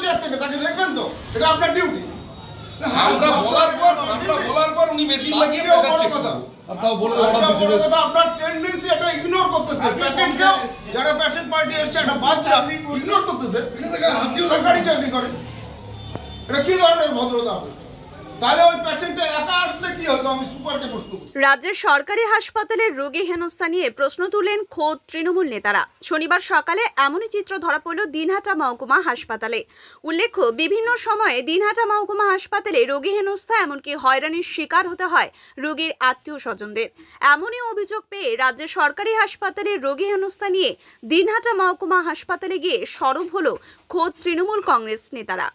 Chair থেকে তাকে দেখবেন তো, এটা আপনার ডিউটি। আমরা বলার পর উনি মেশিন লাগিয়ে বসাচ্ছে কথা। আর তাও বলে কথা আপনার টেন্ডেন্সি এটা ইগনোর করতেছে। পেশেন্টকে যারা পেশেন্ট পার্টি এসেছে একটা বাচ্চা ইগনোর করতেছে, এখান থেকে হাতিও সরকারি চাকরি করে। এটা কি ধরনের ভদ্রতা? তাহলে ওই পেশেন্টটা একা আসলে কি হতো? আমি সুপারকে প্রশ্ন করি। রাজ্যের সরকারি হাসপাতালের রোগী হেনস্থা নিয়ে প্রশ্ন তুলেন খোদ তৃণমূল নেতারা। শনিবার সকালে এমনই চিত্র ধরা পড়ল দিনহাটা মহকুমা হাসপাতালে। উল্লেখ্য, বিভিন্ন সময়ে দিনহাটা মহকুমা হাসপাতালে রোগী হেনস্থা এমনকি হয়রানির শিকার হতে হয় রোগীর আত্মীয় স্বজনদের। এমনই অভিযোগ পেয়ে রাজ্যের সরকারি হাসপাতালের রোগী হেনস্থা নিয়ে দিনহাটা মহকুমা হাসপাতালে গিয়ে সরব হল খোদ তৃণমূল কংগ্রেস নেতারা।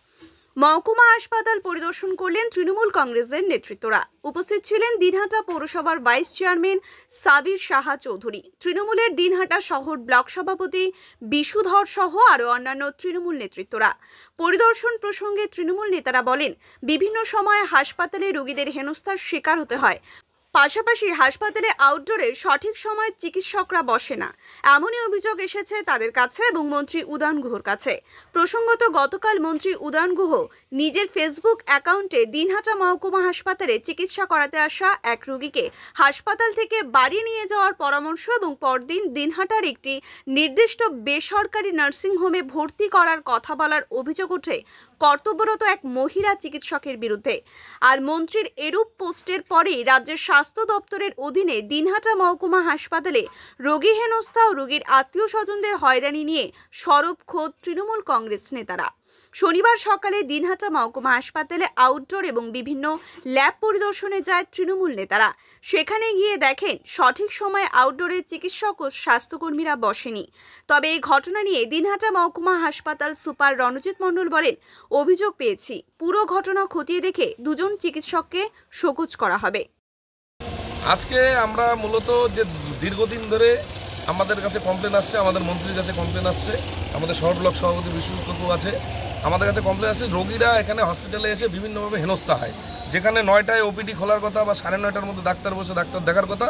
মহকুমা হাসপাতাল পরিদর্শন করলেন তৃণমূল কংগ্রেসের নেতৃত্বরা। উপস্থিত ছিলেন দিনহাটা পৌরসভার ভাইস চেয়ারম্যান সাবির সাহা চৌধুরী, তৃণমূলের দিনহাটা শহর ব্লক সভাপতি বিশুধর সহ আরও অন্যান্য তৃণমূল নেতৃত্বরা। পরিদর্শন প্রসঙ্গে তৃণমূল নেতারা বলেন, বিভিন্ন সময়ে হাসপাতালে রোগীদের হেনস্থার শিকার হতে হয়। পাশাপাশি হাসপাতালে আউটডোরে সঠিক সময়ে চিকিৎসকরা বসে না, এমনই অভিযোগ এসেছে তাদের কাছে এবং মন্ত্রী উদয়ন গুহর কাছে। প্রসঙ্গত, গতকাল মন্ত্রী উদয়ন গুহ নিজের ফেসবুক অ্যাকাউন্টে দিনহাটা মহকুমা হাসপাতালে চিকিৎসা করাতে আসা এক রোগীকে হাসপাতাল থেকে বাড়ি নিয়ে যাওয়ার পরামর্শ এবং পরদিন দিনহাটার একটি নির্দিষ্ট বেসরকারি নার্সিংহোমে ভর্তি করার কথা বলার অভিযোগ ওঠে কর্তব্যরত এক মহিলা চিকিৎসকের বিরুদ্ধে। আর মন্ত্রীর এরূপ পোস্টের পরেই রাজ্যের স্বাস্থ্য দপ্তরের অধীনে দিনহাটা মহকুমা হাসপাতালে রোগী হেনস্থা ও রোগীর আত্মীয় স্বজনদের হয়রানি নিয়ে সরব খোদ তৃণমূল কংগ্রেস নেতারা। শনিবার সকালে দিনহাটা মহকুমা হাসপাতালে আউটডোর এবং বিভিন্ন ল্যাব পরিদর্শনে যায় তৃণমূল নেতারা। সেখানে গিয়ে দেখেন সঠিক সময়ে আউটডোরে চিকিৎসক ও স্বাস্থ্যকর্মীরা বসেনি। তবে এই ঘটনা নিয়ে দিনহাটা মহকুমা হাসপাতাল সুপার রণজিৎ মণ্ডল বলেন, অভিযোগ পেয়েছি, পুরো ঘটনা খতিয়ে দেখে দুজন চিকিৎসককে শোকজ করা হবে। আজকে আমরা মূলত যে দীর্ঘদিন ধরে আমাদের কাছে কমপ্লেন আসছে, আমাদের মন্ত্রীর কাছে কমপ্লেন আসছে, আমাদের শহর ব্লক সভাপতি বিশ্বকর্মা আছে, আমাদের কাছে কমপ্লেন আসছে রোগীরা এখানে হসপিটালে এসে বিভিন্নভাবে হেনস্থা হয়। যেখানে 9টায় ওপিডি খোলার কথা বা 9:30টার মধ্যে ডাক্তার বসে ডাক্তার দেখার কথা,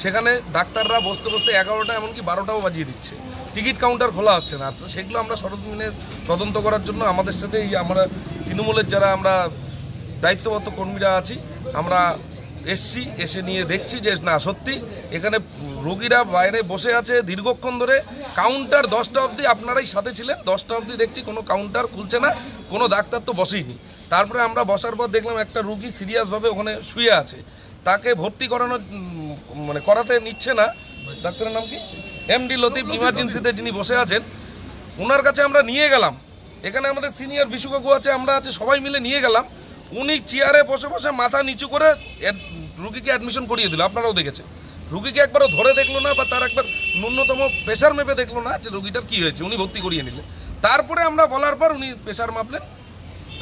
সেখানে ডাক্তাররা বসতে 11টা এমনকি 12টাও বাজিয়ে দিচ্ছে। টিকিট কাউন্টার খোলা হচ্ছে না। তো সেগুলো আমরা সরজমিনে তদন্ত করার জন্য আমাদের সাথে আমরা তৃণমূলের যারা আমরা দায়িত্বরত কর্মীরা আছি, আমরা এসে নিয়ে দেখছি যে না, সত্যি এখানে রোগীরা বাইরে বসে আছে দীর্ঘক্ষণ ধরে। কাউন্টার 10টা অবধি আপনারাই সাথে ছিলেন, 10টা অবধি দেখছি কোনো কাউন্টার খুলছে না, কোনো ডাক্তার তো বসেইনি। তারপরে আমরা বসার পর দেখলাম একটা রোগী সিরিয়াসভাবে ওখানে শুয়ে আছে, তাকে ভর্তি করাতে নিচ্ছে না। ডাক্তারের নাম কি? এমডি লতিফ, ইমার্জেন্সিতে যিনি বসে আছেন, ওনার কাছে আমরা নিয়ে গেলাম। এখানে আমাদের সিনিয়র বিশুকাকু আছে, আমরা আছে, সবাই মিলে নিয়ে গেলাম। উনি চেয়ারে বসে বসে মাথা নিচু করে রুগীকে অ্যাডমিশন করিয়ে দিল। আপনারাও দেখেছেন, রুগীকে একবারও ধরে দেখলো না বা তার একবার ন্যূনতম প্রেশার মেপে দেখলো না যে রুগীটার কী হয়েছে, উনি ভর্তি করিয়ে নিলেন। তারপরে আমরা বলার পর উনি প্রেশার মাপলেন,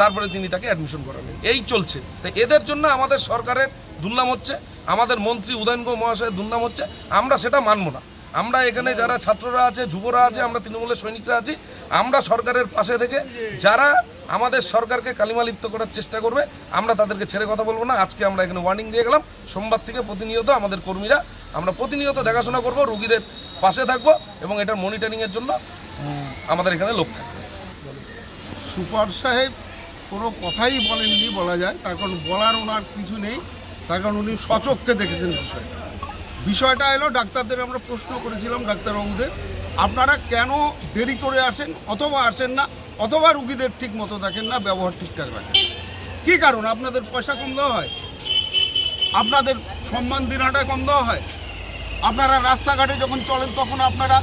তারপরে তিনি তাকে অ্যাডমিশন করালেন। এই চলছে। তো এদের জন্য আমাদের সরকারের দুর্নাম হচ্ছে, আমাদের মন্ত্রী উদয়ন গুহ মহাশয়ের দুর্নাম হচ্ছে। আমরা সেটা মানব না। আমরা এখানে যারা ছাত্ররা আছে, যুবরা আছে, আমরা তৃণমূলের সৈনিকরা আছি, আমরা সরকারের পাশে থেকে যারা আমাদের সরকারকে কালিমালিপ্ত করার চেষ্টা করবে, আমরা তাদেরকে ছেড়ে কথা বলবো না। আজকে আমরা এখানে ওয়ার্নিং দিয়ে গেলাম, সোমবার থেকে প্রতিনিয়ত আমাদের কর্মীরা আমরা প্রতিনিয়ত দেখাশোনা করব, রোগীদের পাশে থাকব এবং এটার মনিটরিংয়ের জন্য আমাদের এখানে লোক থাকবে। সুপার সাহেব কোনো কথাই বলেননি বলা যায়, তার কারণ বলার ওনার কিছু নেই, তার কারণ উনি সচক্ষে দেখেছেন বিষয়টা এলো। ডাক্তারদের আমরা প্রশ্ন করেছিলাম, ডাক্তারবাবুদের, আপনারা কেন দেরি করে আসেন অথবা আসেন না অথবা রুগীদের ঠিক মতো দেখেন না, ব্যবহার ঠিকঠাক রাখেন, কী কারণ? আপনাদের পয়সা কম দেওয়া হয়? আপনাদের সম্মান দিনাটা কম দেওয়া হয়? আপনারা রাস্তাঘাটে যখন চলেন তখন আপনারা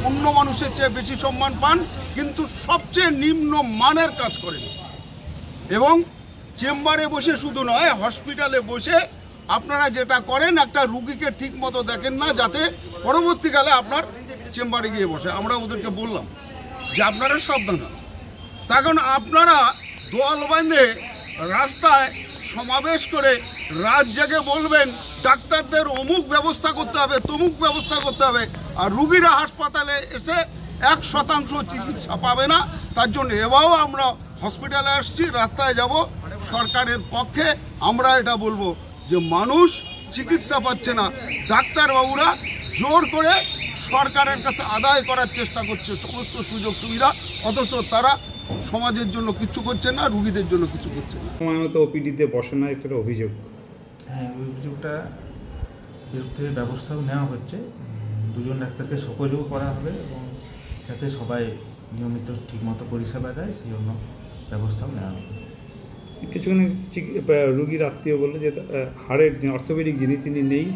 অন্য মানুষের চেয়ে বেশি সম্মান পান, কিন্তু সবচেয়ে নিম্ন মানের কাজ করেন। এবং চেম্বারে বসে শুধু নয়, হসপিটালে বসে আপনারা যেটা করেন, একটা রুগীকে ঠিক মতো দেখেন না, যাতে পরবর্তীকালে আপনার চেম্বারে গিয়ে বসে। আমরা ওদেরকে বললাম যে আপনারা সাবধান হন। তখন আপনারা দোয়াল বাঁধে রাস্তায় সমাবেশ করে রাত জেগে বলবেন ডাক্তারদের অমুক ব্যবস্থা করতে হবে, তমুক ব্যবস্থা করতে হবে, আর রুগীরা হাসপাতালে এসে 1% চিকিৎসা পাবে না। তার জন্য এবারও আমরা হসপিটালে আসছি, রাস্তায় যাব সরকারের পক্ষে। আমরা এটা বলবো যে মানুষ চিকিৎসা পাচ্ছে না, ডাক্তারবাবুরা জোর করে সরকারের কাছে আদায় করার চেষ্টা করছে সমস্ত সুযোগ সুবিধা, অথচ তারা সমাজের জন্য কিচ্ছু করছে না, রুগীদের জন্য কিছু করছে না। সময় মতো ওপিডিতে বসে না, একটা অভিযোগ। হ্যাঁ, ওই অভিযোগটা বিরুদ্ধে ব্যবস্থাও নেওয়া হচ্ছে। দুজন ডাক্তারকে শোকজও করা হবে এবং যাতে সবাই নিয়মিত ঠিকমতো পরিষেবা দেয় সেই জন্য ব্যবস্থাও নেওয়া হবে। কিছুক্ষণ রুগীর আত্মীয় বললো যে হাড়ের অর্থোপেডিক যিনি তিনি নেই,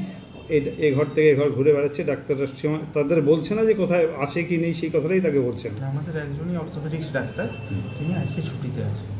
এ ঘর থেকে এ ঘর ঘুরে বেড়াচ্ছে, ডাক্তাররা তাদের বলছে না যে কোথায় আছে কি নেই, সেই কথাটাই তাকে বলছেন। আমাদের একজনই অর্থোপেডিক্স ডাক্তার, তিনি আজকে ছুটিতে আছেন।